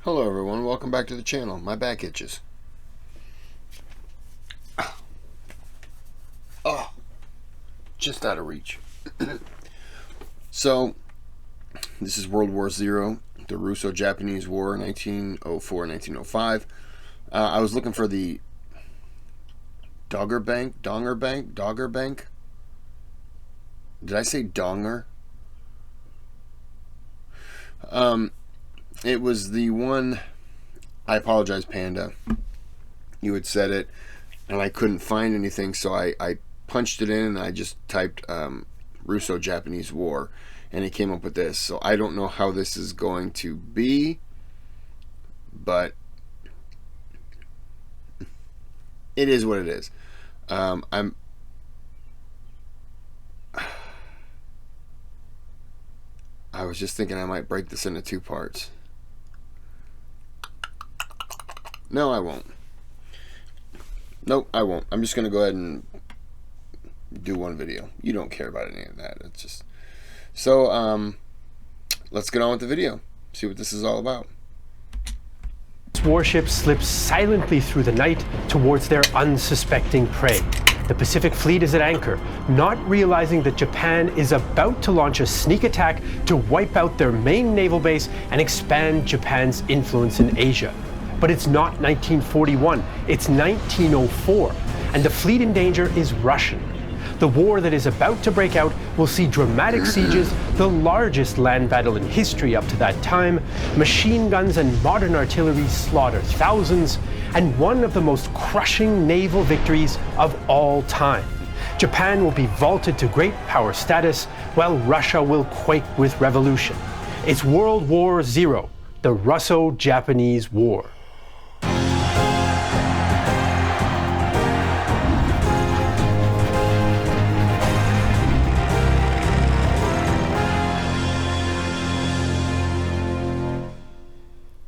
Hello everyone, welcome back to the channel. My back itches. Oh, just out of reach. So, this is World War Z, the Russo-Japanese War, 1904-1905. I was looking for the Dogger Bank. Did I say Donger? It was the one. I apologize, Panda. You had said it, and I couldn't find anything, so I punched it in and I just typed Russo-Japanese War, and it came up with this. So I don't know how this is going to be, but it is what it is. I was just thinking I might break this into two parts. No, I won't. Nope, I won't. I'm just going to go ahead and do one video. You don't care about any of that. It's just... So, let's get on with the video. See what this is all about. Warships slip silently through the night towards their unsuspecting prey. The Pacific Fleet is at anchor, not realizing that Japan is about to launch a sneak attack to wipe out their main naval base and expand Japan's influence in Asia. But it's not 1941, it's 1904, and the fleet in danger is Russian. The war that is about to break out will see dramatic sieges, the largest land battle in history up to that time, machine guns and modern artillery slaughter thousands, and one of the most crushing naval victories of all time. Japan will be vaulted to great power status, while Russia will quake with revolution. It's World War Z, the Russo-Japanese War.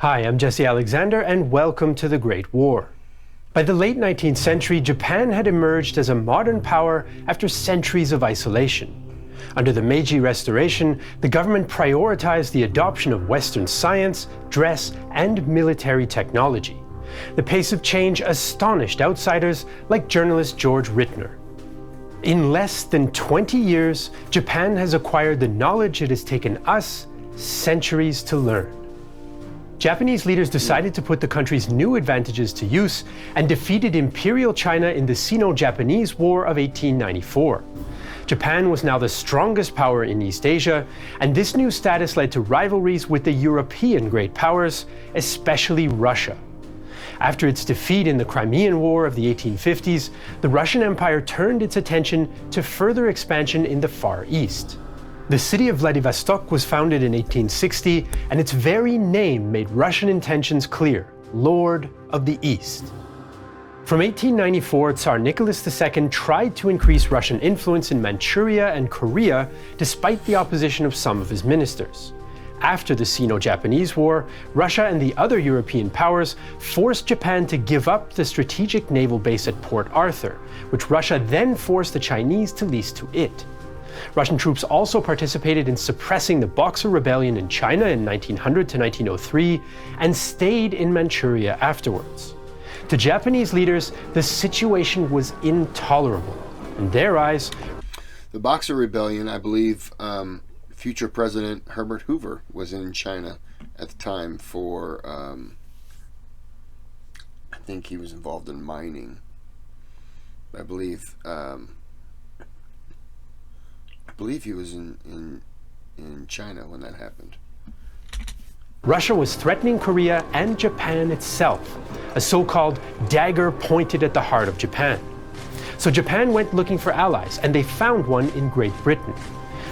Hi, I'm Jesse Alexander, and welcome to the Great War. By the late 19th century, Japan had emerged as a modern power after centuries of isolation. Under the Meiji Restoration, the government prioritized the adoption of Western science, dress, and military technology. The pace of change astonished outsiders like journalist George Rittner. In less than 20 years, Japan has acquired the knowledge it has taken us centuries to learn. Japanese leaders decided to put the country's new advantages to use and defeated Imperial China in the Sino-Japanese War of 1894. Japan was now the strongest power in East Asia, and this new status led to rivalries with the European great powers, especially Russia. After its defeat in the Crimean War of the 1850s, the Russian Empire turned its attention to further expansion in the Far East. The city of Vladivostok was founded in 1860, and its very name made Russian intentions clear: Lord of the East. From 1894, Tsar Nicholas II tried to increase Russian influence in Manchuria and Korea, despite the opposition of some of his ministers. After the Sino-Japanese War, Russia and the other European powers forced Japan to give up the strategic naval base at Port Arthur, which Russia then forced the Chinese to lease to it. Russian troops also participated in suppressing the Boxer Rebellion in China in 1900 to 1903 and stayed in Manchuria afterwards. To Japanese leaders, the situation was intolerable. In their eyes, The Boxer Rebellion, I believe future President Herbert Hoover was in China at the time for, I think he was involved in mining. I believe he was in China when that happened. Russia was threatening Korea and Japan itself, a so-called dagger pointed at the heart of Japan. So Japan went looking for allies, and they found one in Great Britain.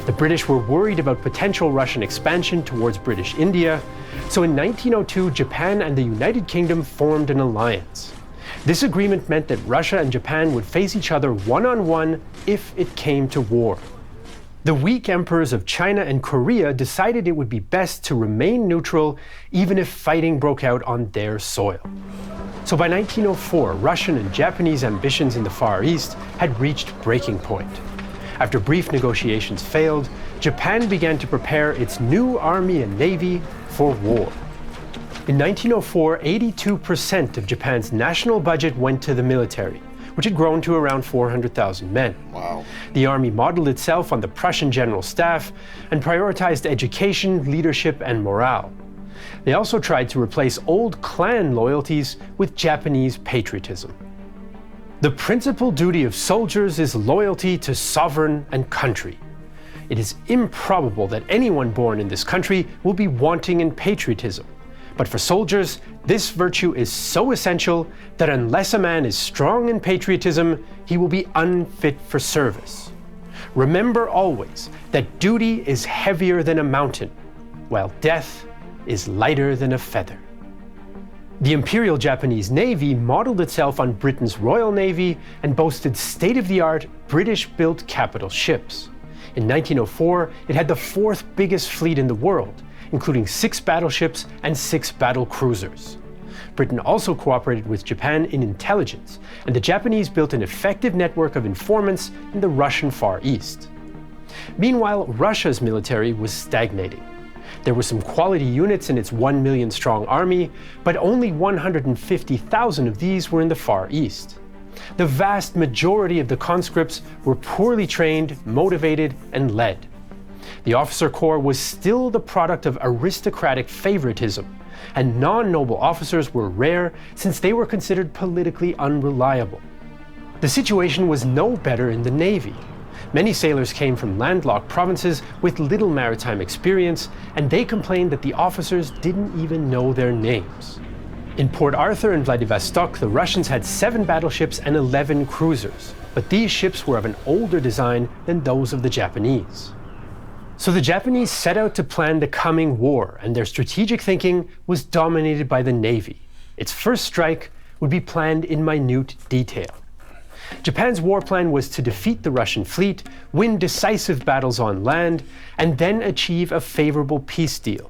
The British were worried about potential Russian expansion towards British India, so in 1902 Japan and the United Kingdom formed an alliance. This agreement meant that Russia and Japan would face each other one-on-one if it came to war. The weak emperors of China and Korea decided it would be best to remain neutral even if fighting broke out on their soil. So by 1904, Russian and Japanese ambitions in the Far East had reached breaking point. After brief negotiations failed, Japan began to prepare its new army and navy for war. In 1904, 82% of Japan's national budget went to the military, which had grown to around 400,000 men. Wow. The army modeled itself on the Prussian general staff and prioritized education, leadership, and morale. They also tried to replace old clan loyalties with Japanese patriotism. The principal duty of soldiers is loyalty to sovereign and country. It is improbable that anyone born in this country will be wanting in patriotism. But for soldiers, this virtue is so essential that unless a man is strong in patriotism, he will be unfit for service. Remember always that duty is heavier than a mountain, while death is lighter than a feather. The Imperial Japanese Navy modeled itself on Britain's Royal Navy and boasted state-of-the-art British-built capital ships. In 1904, it had the fourth biggest fleet in the world, including 6 battleships and 6 battle cruisers. Britain also cooperated with Japan in intelligence, and the Japanese built an effective network of informants in the Russian Far East. Meanwhile, Russia's military was stagnating. There were some quality units in its 1 million strong army, but only 150,000 of these were in the Far East. The vast majority of the conscripts were poorly trained, motivated, and led. The officer corps was still the product of aristocratic favoritism, and non-noble officers were rare since they were considered politically unreliable. The situation was no better in the Navy. Many sailors came from landlocked provinces with little maritime experience, and they complained that the officers didn't even know their names. In Port Arthur and Vladivostok, the Russians had 7 battleships and 11 cruisers, but these ships were of an older design than those of the Japanese. So the Japanese set out to plan the coming war, and their strategic thinking was dominated by the Navy. Its first strike would be planned in minute detail. Japan's war plan was to defeat the Russian fleet, win decisive battles on land, and then achieve a favorable peace deal.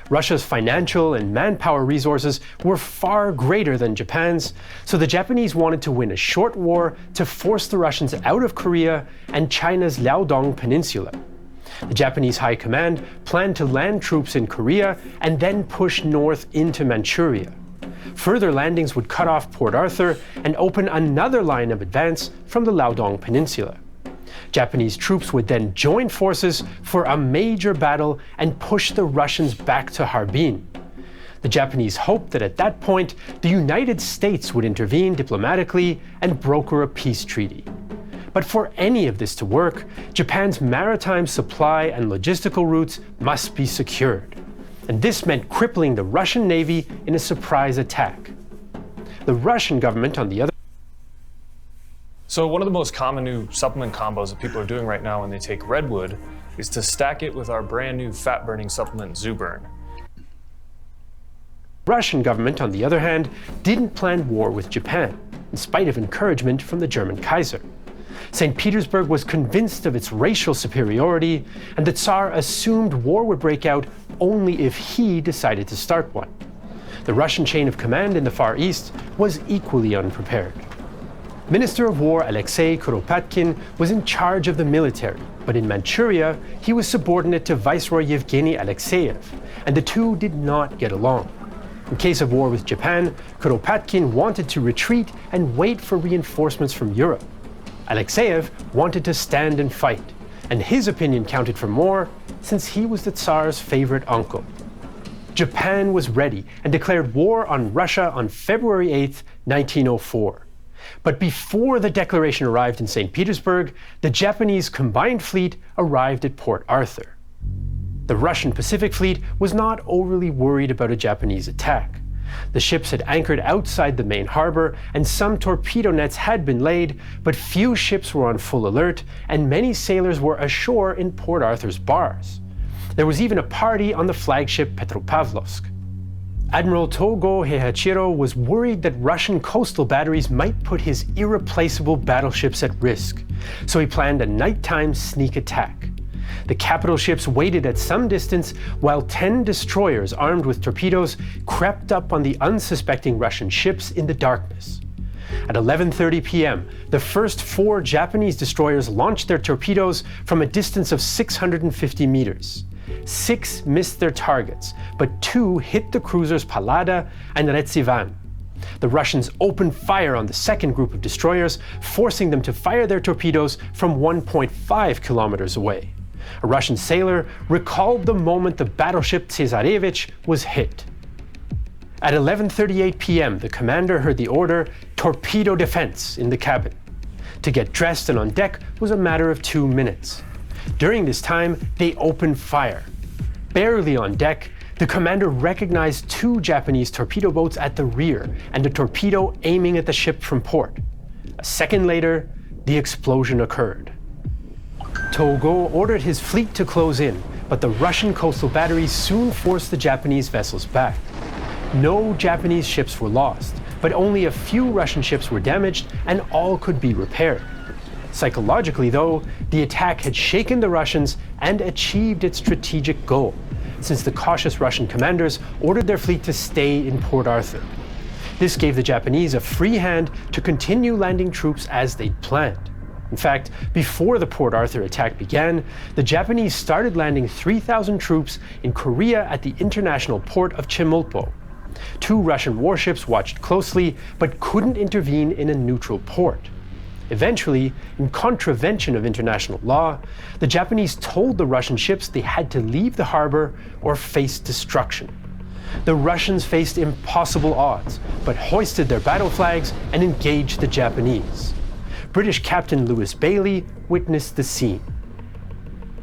Russia's financial and manpower resources were far greater than Japan's, so the Japanese wanted to win a short war to force the Russians out of Korea and China's Liaodong Peninsula. The Japanese High Command planned to land troops in Korea and then push north into Manchuria. Further landings would cut off Port Arthur and open another line of advance from the Liaodong Peninsula. Japanese troops would then join forces for a major battle and push the Russians back to Harbin. The Japanese hoped that at that point, the United States would intervene diplomatically and broker a peace treaty. But for any of this to work, Japan's maritime supply and logistical routes must be secured. And this meant crippling the Russian Navy in a surprise attack. The Russian government, on the other So one of the most common new supplement combos that people are doing right now when they take redwood is to stack it with our brand new fat-burning supplement Zuburn. Russian government, on the other hand, didn't plan war with Japan, in spite of encouragement from the German Kaiser. St. Petersburg was convinced of its racial superiority, and the Tsar assumed war would break out only if he decided to start one. The Russian chain of command in the Far East was equally unprepared. Minister of War Alexei Kuropatkin was in charge of the military, but in Manchuria, he was subordinate to Viceroy Yevgeny Alexeyev, and the two did not get along. In case of war with Japan, Kuropatkin wanted to retreat and wait for reinforcements from Europe. Alexeyev wanted to stand and fight, and his opinion counted for more since he was the Tsar's favorite uncle. Japan was ready and declared war on Russia on February 8, 1904. But before the declaration arrived in St. Petersburg, the Japanese combined fleet arrived at Port Arthur. The Russian Pacific Fleet was not overly worried about a Japanese attack. The ships had anchored outside the main harbor, and some torpedo nets had been laid, but few ships were on full alert, and many sailors were ashore in Port Arthur's bars. There was even a party on the flagship Petropavlovsk. Admiral Togo Heihachiro was worried that Russian coastal batteries might put his irreplaceable battleships at risk, so he planned a nighttime sneak attack. The capital ships waited at some distance while 10 destroyers armed with torpedoes crept up on the unsuspecting Russian ships in the darkness. At 11:30 p.m., the first 4 Japanese destroyers launched their torpedoes from a distance of 650 meters. 6 missed their targets, but 2 hit the cruisers Pallada and Retsivan. The Russians opened fire on the second group of destroyers, forcing them to fire their torpedoes from 1.5 kilometers away. A Russian sailor recalled the moment the battleship Tsarevich was hit. At 11:38 p.m., the commander heard the order, "Torpedo defense," in the cabin. To get dressed and on deck was a matter of 2 minutes. During this time, they opened fire. Barely on deck, the commander recognized 2 Japanese torpedo boats at the rear and a torpedo aiming at the ship from port. A second later, the explosion occurred. Togo ordered his fleet to close in, but the Russian coastal batteries soon forced the Japanese vessels back. No Japanese ships were lost, but only a few Russian ships were damaged and all could be repaired. Psychologically, though, the attack had shaken the Russians and achieved its strategic goal, since the cautious Russian commanders ordered their fleet to stay in Port Arthur. This gave the Japanese a free hand to continue landing troops as they'd planned. In fact, before the Port Arthur attack began, the Japanese started landing 3,000 troops in Korea at the international port of Chemulpo. 2 Russian warships watched closely but couldn't intervene in a neutral port. Eventually, in contravention of international law, the Japanese told the Russian ships they had to leave the harbor or face destruction. The Russians faced impossible odds, but hoisted their battle flags and engaged the Japanese. British Captain Lewis Bailey witnessed the scene.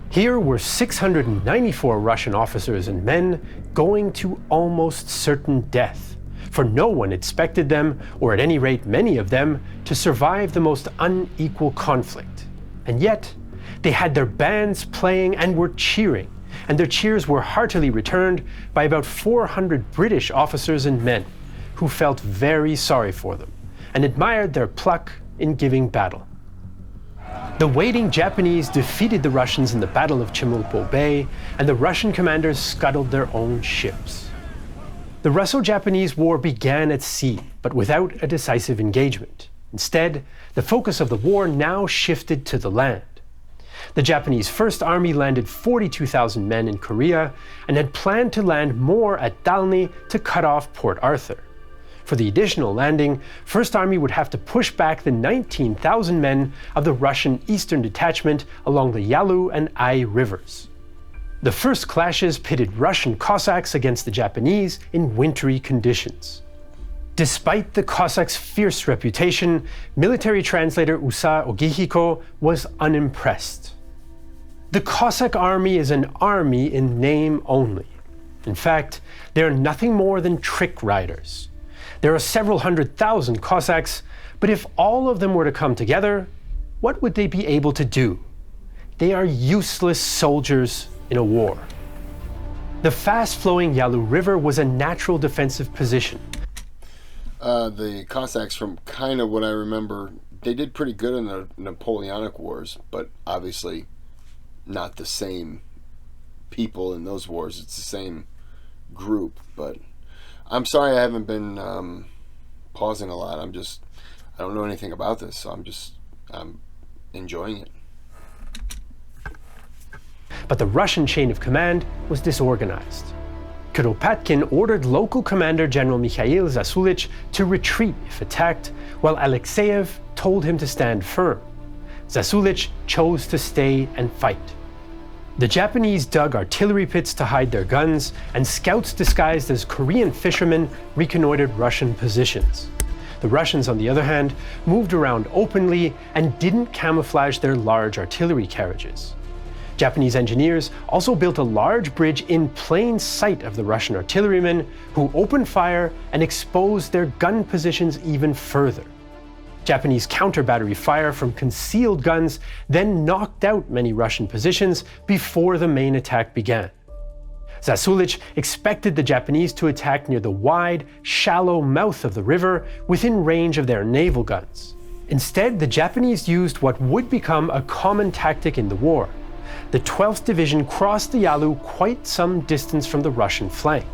Here were 694 Russian officers and men going to almost certain death, for no one expected them, or at any rate many of them, to survive the most unequal conflict. And yet, they had their bands playing and were cheering, and their cheers were heartily returned by about 400 British officers and men, who felt very sorry for them, and admired their pluck in giving battle. The waiting Japanese defeated the Russians in the Battle of Chemulpo Bay, and the Russian commanders scuttled their own ships. The Russo-Japanese War began at sea, but without a decisive engagement. Instead, the focus of the war now shifted to the land. The Japanese First Army landed 42,000 men in Korea and had planned to land more at Dalny to cut off Port Arthur. For the additional landing, First Army would have to push back the 19,000 men of the Russian Eastern Detachment along the Yalu and Ai rivers. The first clashes pitted Russian Cossacks against the Japanese in wintry conditions. Despite the Cossacks' fierce reputation, military translator Usa Ogihiko was unimpressed. The Cossack army is an army in name only. In fact, they are nothing more than trick riders. There are several 100,000 Cossacks, but if all of them were to come together, what would they be able to do? They are useless soldiers in a war. The fast-flowing Yalu River was a natural defensive position. The Cossacks, from kind of what I remember, they did pretty good in the Napoleonic Wars, but obviously not the same people in those wars. It's the same group, but I'm sorry I haven't been pausing a lot. I don't know anything about this, so I'm enjoying it. But the Russian chain of command was disorganized. Kuropatkin ordered local commander General Mikhail Zasulich to retreat if attacked, while Alexeyev told him to stand firm. Zasulich chose to stay and fight. The Japanese dug artillery pits to hide their guns, and scouts disguised as Korean fishermen reconnoitered Russian positions. The Russians, on the other hand, moved around openly and didn't camouflage their large artillery carriages. Japanese engineers also built a large bridge in plain sight of the Russian artillerymen, who opened fire and exposed their gun positions even further. Japanese counter-battery fire from concealed guns then knocked out many Russian positions before the main attack began. Zasulich expected the Japanese to attack near the wide, shallow mouth of the river within range of their naval guns. Instead, the Japanese used what would become a common tactic in the war. The 12th Division crossed the Yalu quite some distance from the Russian flank.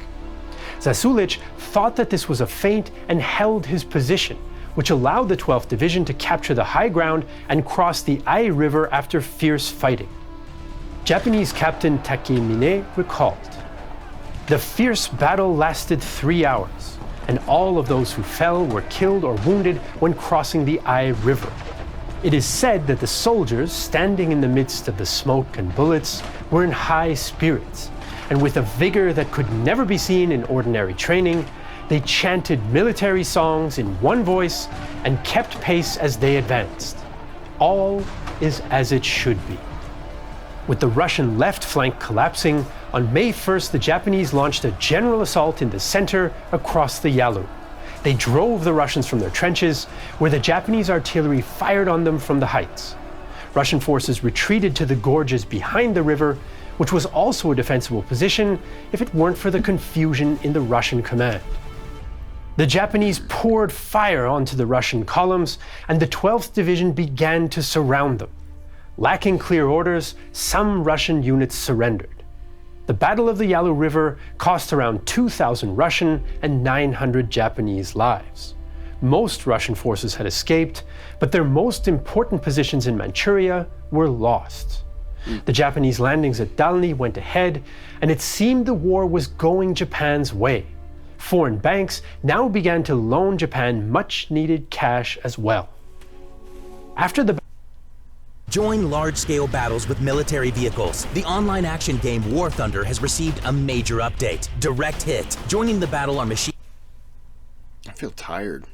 Zasulich thought that this was a feint and held his position, which allowed the 12th Division to capture the high ground and cross the Ai River after fierce fighting. Japanese Captain Takemine recalled, "The fierce battle lasted 3 hours, and all of those who fell were killed or wounded when crossing the Ai River. It is said that the soldiers, standing in the midst of the smoke and bullets, were in high spirits, and with a vigor that could never be seen in ordinary training, they chanted military songs in one voice and kept pace as they advanced. All is as it should be." With the Russian left flank collapsing, on May 1st the Japanese launched a general assault in the center across the Yalu. They drove the Russians from their trenches, where the Japanese artillery fired on them from the heights. Russian forces retreated to the gorges behind the river, which was also a defensible position if it weren't for the confusion in the Russian command. The Japanese poured fire onto the Russian columns, and the 12th Division began to surround them. Lacking clear orders, some Russian units surrendered. The Battle of the Yalu River cost around 2,000 Russian and 900 Japanese lives. Most Russian forces had escaped, but their most important positions in Manchuria were lost. The Japanese landings at Dalny went ahead, and it seemed the war was going Japan's way. Foreign banks now began to loan Japan much-needed cash as well. After the Join large-scale battles with military vehicles. The online action game War Thunder has received a major update. Direct Hit. Joining the battle are machine... I feel tired.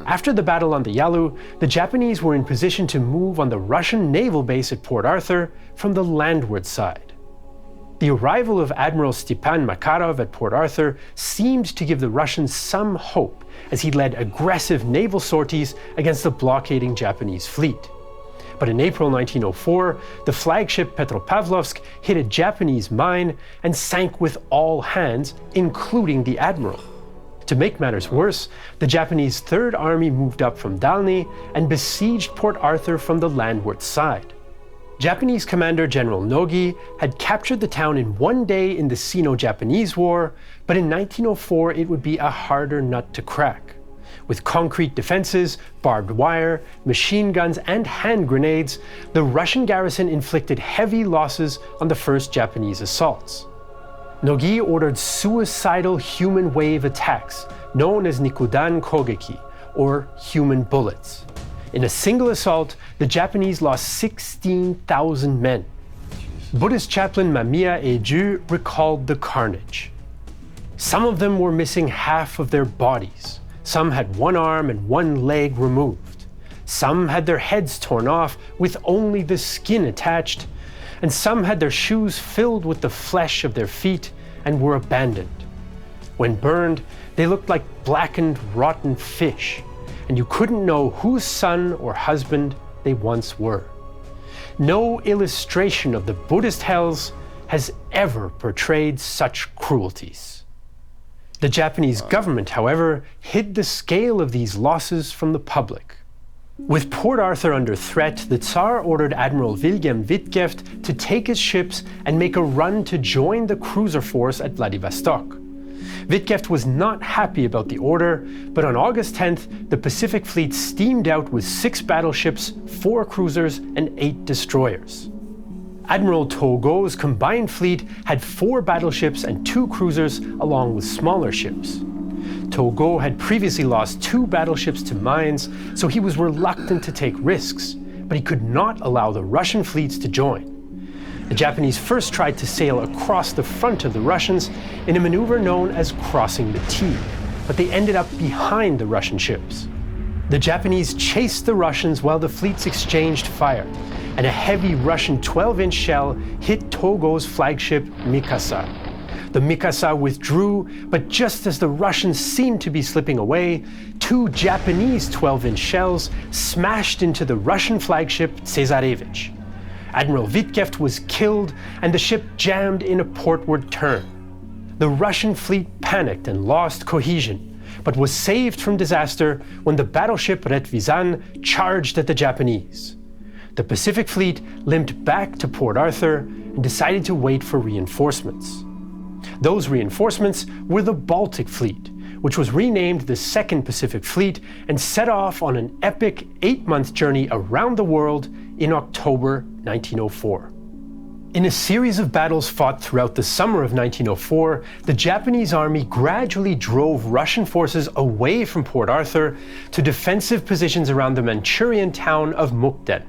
After the battle on the Yalu, the Japanese were in position to move on the Russian naval base at Port Arthur from the landward side. The arrival of Admiral Stepan Makarov at Port Arthur seemed to give the Russians some hope as he led aggressive naval sorties against the blockading Japanese fleet. But in April 1904, the flagship Petropavlovsk hit a Japanese mine and sank with all hands, including the admiral. To make matters worse, the Japanese Third Army moved up from Dalny and besieged Port Arthur from the landward side. Japanese Commander General Nogi had captured the town in one day in the Sino-Japanese War, but in 1904 it would be a harder nut to crack. With concrete defenses, barbed wire, machine guns, and hand grenades, the Russian garrison inflicted heavy losses on the first Japanese assaults. Nogi ordered suicidal human wave attacks, known as Nikudan Kogeki, or human bullets. In a single assault, the Japanese lost 16,000 men. Buddhist chaplain Mamiya Eiju recalled the carnage. Some of them were missing half of their bodies. Some had one arm and one leg removed. Some had their heads torn off with only the skin attached, and some had their shoes filled with the flesh of their feet and were abandoned. When burned, they looked like blackened, rotten fish, and you couldn't know whose son or husband they once were. No illustration of the Buddhist hells has ever portrayed such cruelties. The Japanese government, however, hid the scale of these losses from the public. With Port Arthur under threat, the Tsar ordered Admiral William Wittgeft to take his ships and make a run to join the cruiser force at Vladivostok. Wittgeft was not happy about the order, but on August 10th, the Pacific Fleet steamed out with 6 battleships, 4 cruisers, and 8 destroyers. Admiral Togo's combined fleet had 4 battleships and 2 cruisers, along with smaller ships. Togo had previously lost 2 battleships to mines, so he was reluctant to take risks, but he could not allow the Russian fleets to join. The Japanese first tried to sail across the front of the Russians in a maneuver known as crossing the T, but they ended up behind the Russian ships. The Japanese chased the Russians while the fleets exchanged fire, and a heavy Russian 12-inch shell hit Togo's flagship Mikasa. The Mikasa withdrew, but just as the Russians seemed to be slipping away, 2 Japanese 12-inch shells smashed into the Russian flagship Tsesarevich. Admiral Wittgeft was killed, and the ship jammed in a portward turn. The Russian fleet panicked and lost cohesion, but was saved from disaster when the battleship Retvizan charged at the Japanese. The Pacific Fleet limped back to Port Arthur and decided to wait for reinforcements. Those reinforcements were the Baltic Fleet, which was renamed the Second Pacific Fleet and set off on an epic 8-month journey around the world in October 1904. In a series of battles fought throughout the summer of 1904, the Japanese army gradually drove Russian forces away from Port Arthur to defensive positions around the Manchurian town of Mukden.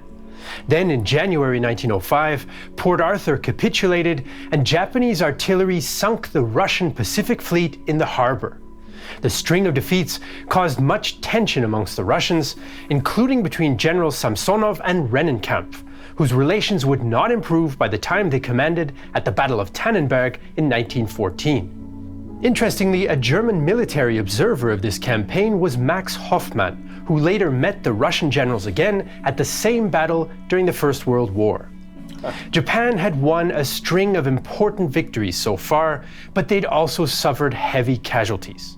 Then in January 1905, Port Arthur capitulated and Japanese artillery sunk the Russian Pacific Fleet in the harbor. The string of defeats caused much tension amongst the Russians, including between Generals Samsonov and Rennenkampf, whose relations would not improve by the time they commanded at the Battle of Tannenberg in 1914. Interestingly, a German military observer of this campaign was Max Hoffmann, who later met the Russian generals again at the same battle during the First World War. Japan had won a string of important victories so far, but they'd also suffered heavy casualties.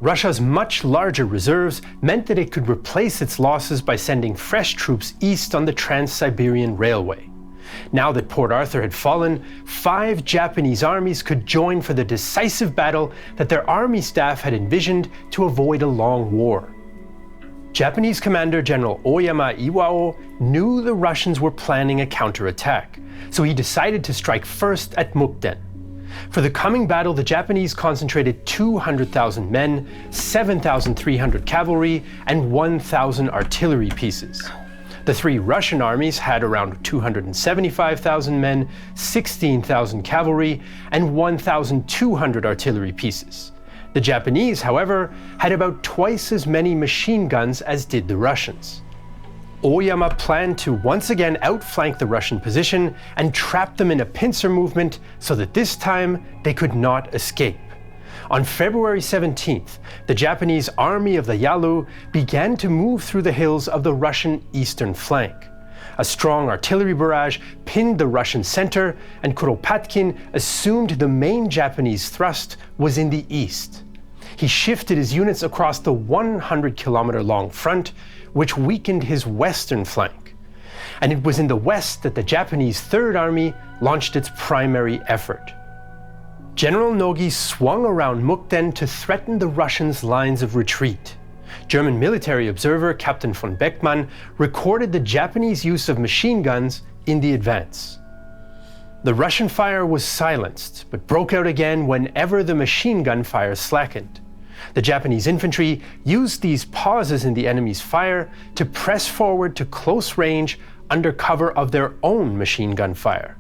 Russia's much larger reserves meant that it could replace its losses by sending fresh troops east on the Trans-Siberian Railway. Now that Port Arthur had fallen, 5 Japanese armies could join for the decisive battle that their army staff had envisioned to avoid a long war. Japanese Commander General Oyama Iwao knew the Russians were planning a counterattack, so he decided to strike first at Mukden. For the coming battle, the Japanese concentrated 200,000 men, 7,300 cavalry, and 1,000 artillery pieces. The 3 Russian armies had around 275,000 men, 16,000 cavalry, and 1,200 artillery pieces. The Japanese, however, had about twice as many machine guns as did the Russians. Oyama planned to once again outflank the Russian position and trap them in a pincer movement so that this time they could not escape. On February 17th, the Japanese army of the Yalu began to move through the hills of the Russian eastern flank. A strong artillery barrage pinned the Russian center, and Kuropatkin assumed the main Japanese thrust was in the east. He shifted his units across the 100-kilometer-long front, which weakened his western flank. And it was in the west that the Japanese Third Army launched its primary effort. General Nogi swung around Mukden to threaten the Russians' lines of retreat. German military observer Captain von Beckmann recorded the Japanese use of machine guns in the advance. The Russian fire was silenced, but broke out again whenever the machine gun fire slackened. The Japanese infantry used these pauses in the enemy's fire to press forward to close range under cover of their own machine gun fire.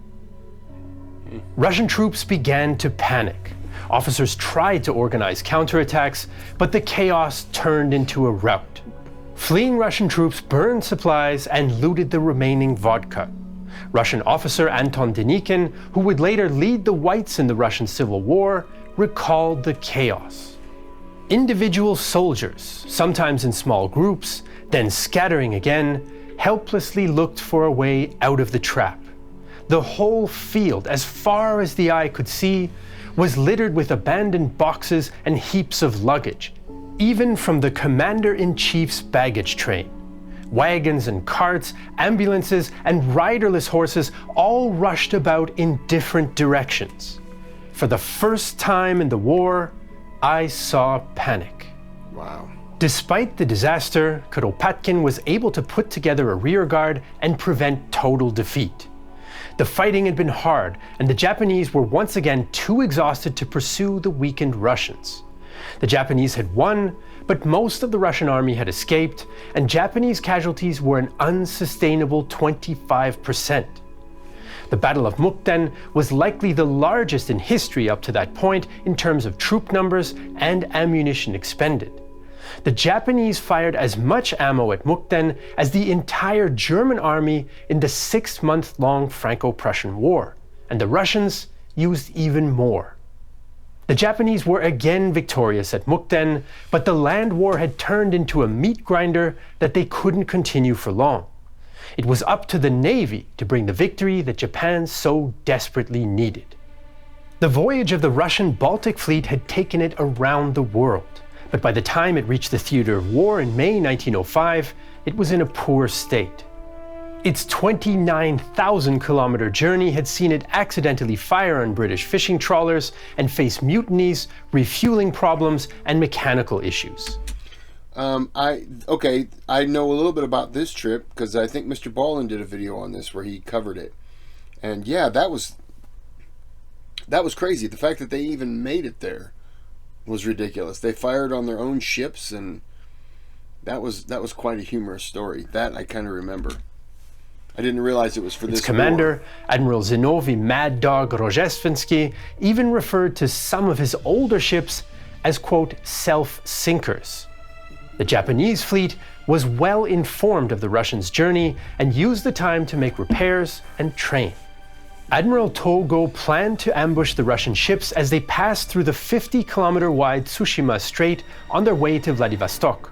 Russian troops began to panic. Officers tried to organize counterattacks, but the chaos turned into a rout. Fleeing Russian troops burned supplies and looted the remaining vodka. Russian officer Anton Denikin, who would later lead the Whites in the Russian Civil War, recalled the chaos. Individual soldiers, sometimes in small groups, then scattering again, helplessly looked for a way out of the trap. The whole field, as far as the eye could see, was littered with abandoned boxes and heaps of luggage, even from the commander-in-chief's baggage train. Wagons and carts, ambulances, and riderless horses all rushed about in different directions. For the first time in the war, I saw panic. Wow. Despite the disaster, Kuropatkin was able to put together a rear guard and prevent total defeat. The fighting had been hard, and the Japanese were once again too exhausted to pursue the weakened Russians. The Japanese had won, but most of the Russian army had escaped, and Japanese casualties were an unsustainable 25%. The Battle of Mukden was likely the largest in history up to that point in terms of troop numbers and ammunition expended. The Japanese fired as much ammo at Mukden as the entire German army in the 6-month-long Franco-Prussian War, and the Russians used even more. The Japanese were again victorious at Mukden, but the land war had turned into a meat grinder that they couldn't continue for long. It was up to the Navy to bring the victory that Japan so desperately needed. The voyage of the Russian Baltic Fleet had taken it around the world, but by the time it reached the theater of war in May 1905, it was in a poor state. Its 29,000-kilometer journey had seen it accidentally fire on British fishing trawlers and face mutinies, refueling problems, and mechanical issues. I know a little bit about this trip because I think Mr. Ballin did a video on this where he covered it. And yeah, that was crazy. The fact that they even made it there was ridiculous. They fired on their own ships, and that was quite a humorous story. That I kind of remember. I didn't realize it was for this Its commander, war. Admiral Zinovi Mad Dog Rozhestvensky, even referred to some of his older ships as, quote, self-sinkers. The Japanese fleet was well informed of the Russians' journey and used the time to make repairs and train. Admiral Togo planned to ambush the Russian ships as they passed through the 50-kilometer-wide Tsushima Strait on their way to Vladivostok.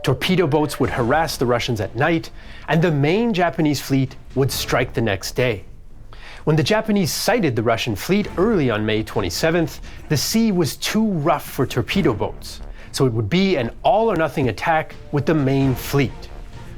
Torpedo boats would harass the Russians at night, and the main Japanese fleet would strike the next day. When the Japanese sighted the Russian fleet early on May 27th, the sea was too rough for torpedo boats, so it would be an all-or-nothing attack with the main fleet.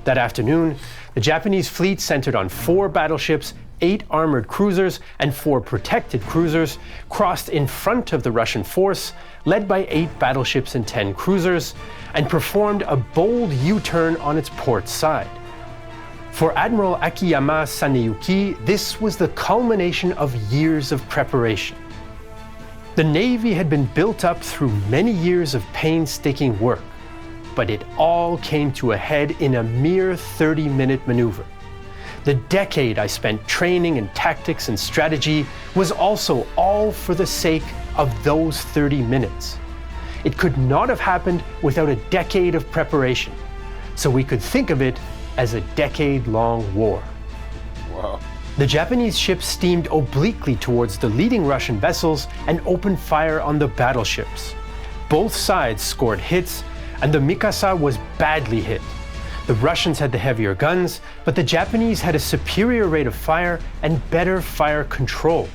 That afternoon, the Japanese fleet centered on 4 battleships, 8 armored cruisers, and 4 protected cruisers, crossed in front of the Russian force, led by 8 battleships and 10 cruisers, and performed a bold U-turn on its port side. For Admiral Akiyama Saneyuki, this was the culmination of years of preparation. The Navy had been built up through many years of painstaking work, but it all came to a head in a mere 30-minute maneuver. The decade I spent training in tactics and strategy was also all for the sake of those 30 minutes. It could not have happened without a decade of preparation, so we could think of it as a decade-long war. Wow. The Japanese ships steamed obliquely towards the leading Russian vessels and opened fire on the battleships. Both sides scored hits, and the Mikasa was badly hit. The Russians had the heavier guns, but the Japanese had a superior rate of fire and better fire control.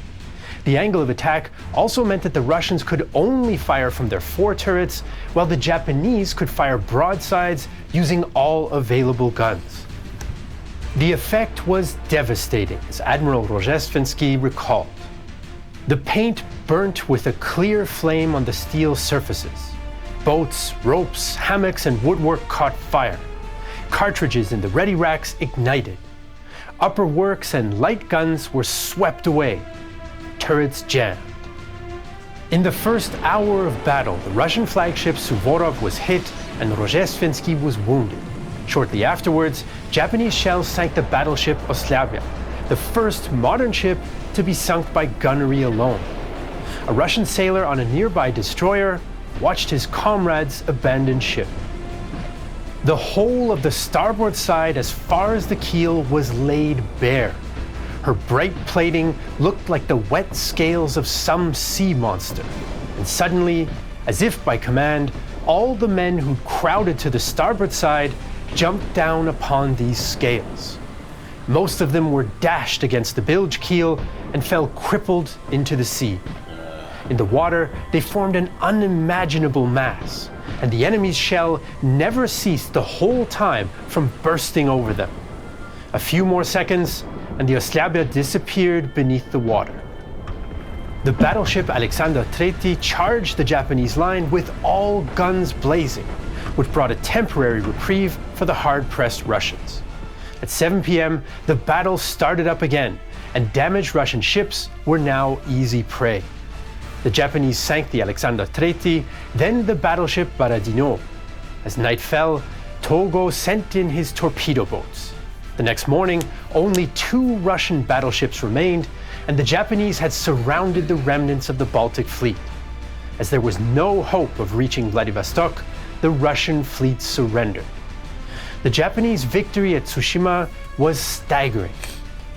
The angle of attack also meant that the Russians could only fire from their 4 turrets, while the Japanese could fire broadsides using all available guns. The effect was devastating, as Admiral Rozhestvensky recalled. The paint burnt with a clear flame on the steel surfaces. Boats, ropes, hammocks, and woodwork caught fire. Cartridges in the ready racks ignited. Upper works and light guns were swept away. Turrets jammed. In the first hour of battle, the Russian flagship Suvorov was hit and Rozhestvensky was wounded. Shortly afterwards, Japanese shells sank the battleship Oslabya, the first modern ship to be sunk by gunnery alone. A Russian sailor on a nearby destroyer watched his comrades abandon ship. The whole of the starboard side as far as the keel was laid bare. Her bright plating looked like the wet scales of some sea monster. And suddenly, as if by command, all the men who crowded to the starboard side jumped down upon these scales. Most of them were dashed against the bilge keel and fell crippled into the sea. In the water, they formed an unimaginable mass, and the enemy's shell never ceased the whole time from bursting over them. A few more seconds, and the Oslabya disappeared beneath the water. The battleship Alexander III charged the Japanese line with all guns blazing, which brought a temporary reprieve for the hard-pressed Russians. At 7 p.m., the battle started up again, and damaged Russian ships were now easy prey. The Japanese sank the Alexander III, then the battleship Baradino. As night fell, Togo sent in his torpedo boats. The next morning, only 2 Russian battleships remained, and the Japanese had surrounded the remnants of the Baltic fleet. As there was no hope of reaching Vladivostok, the Russian fleet surrendered. The Japanese victory at Tsushima was staggering.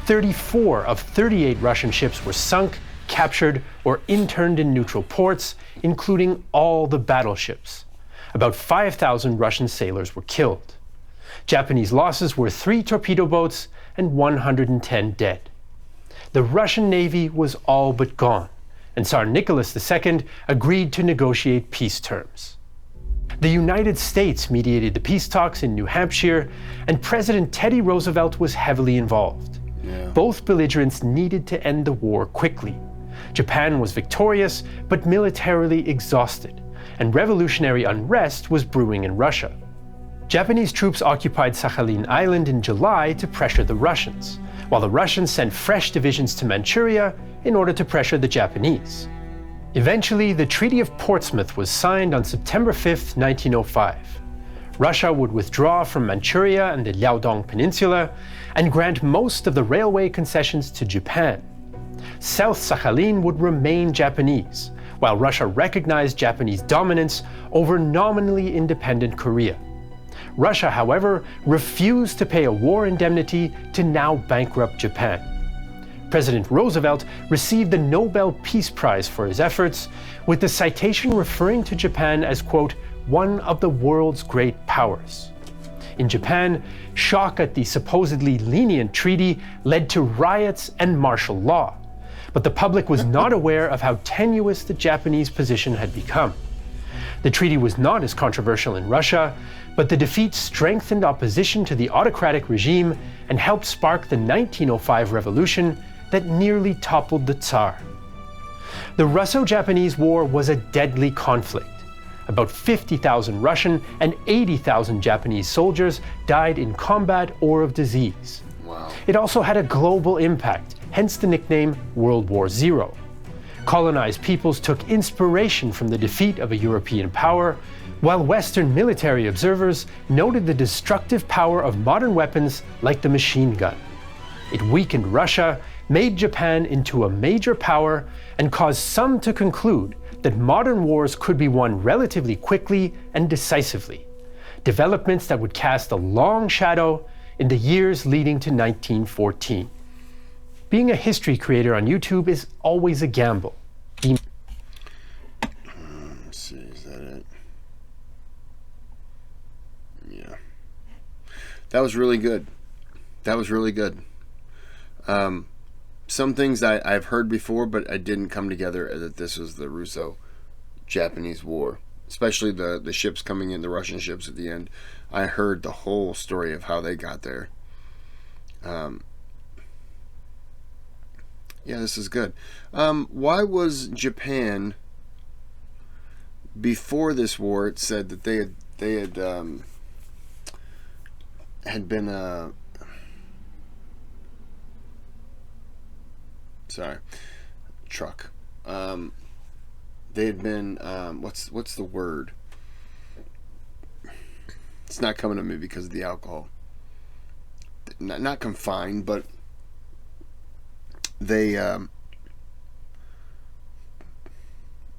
34 of 38 Russian ships were sunk, captured, or interned in neutral ports, including all the battleships. About 5,000 Russian sailors were killed. Japanese losses were 3 torpedo boats and 110 dead. The Russian Navy was all but gone, and Tsar Nicholas II agreed to negotiate peace terms. The United States mediated the peace talks in New Hampshire, and President Teddy Roosevelt was heavily involved. Both belligerents needed to end the war quickly. Japan was victorious, but militarily exhausted, and revolutionary unrest was brewing in Russia. Japanese troops occupied Sakhalin Island in July to pressure the Russians, while the Russians sent fresh divisions to Manchuria in order to pressure the Japanese. Eventually, the Treaty of Portsmouth was signed on September 5, 1905. Russia would withdraw from Manchuria and the Liaodong Peninsula and grant most of the railway concessions to Japan. South Sakhalin would remain Japanese, while Russia recognized Japanese dominance over nominally independent Korea. Russia, however, refused to pay a war indemnity to now bankrupt Japan. President Roosevelt received the Nobel Peace Prize for his efforts, with the citation referring to Japan as, quote, one of the world's great powers. In Japan, shock at the supposedly lenient treaty led to riots and martial law, but the public was not aware of how tenuous the Japanese position had become. The treaty was not as controversial in Russia, but the defeat strengthened opposition to the autocratic regime and helped spark the 1905 revolution that nearly toppled the Tsar. The Russo-Japanese War was a deadly conflict. About 50,000 Russian and 80,000 Japanese soldiers died in combat or of disease. Wow. It also had a global impact, hence the nickname World War Zero. Colonized peoples took inspiration from the defeat of a European power, while Western military observers noted the destructive power of modern weapons like the machine gun. It weakened Russia, made Japan into a major power, and caused some to conclude that modern wars could be won relatively quickly and decisively, developments that would cast a long shadow in the years leading to 1914. Being a history creator on YouTube is always a gamble. Let's see, is that it? Yeah. That was really good. That was really good. Some things I've heard before, but I didn't come together that this was the Russo-Japanese War. Especially the ships coming in, the Russian ships at the end. I heard the whole story of how they got there. Yeah, this is good. Why was Japan, before this war, it said that they had been truck. They had been what's the word? It's not coming to me because of the alcohol. Not confined, but they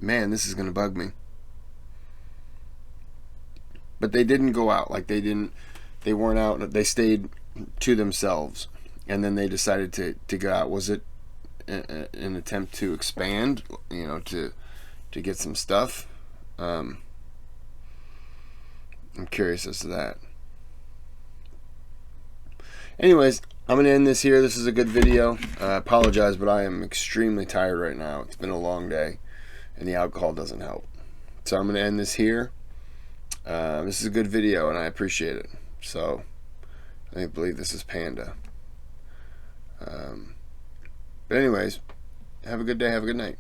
man, this is gonna bug me. But they didn't go out, like they weren't out, they stayed to themselves, and then they decided to go out. Was it an attempt to expand, to get some stuff? I'm curious as to that. Anyways, I'm going to end this here. This is a good video. I apologize, but I am extremely tired right now. It's been a long day, and the alcohol doesn't help. So I'm going to end this here. This is a good video, and I appreciate it. So I believe this is Panda. But anyways, have a good day, have a good night.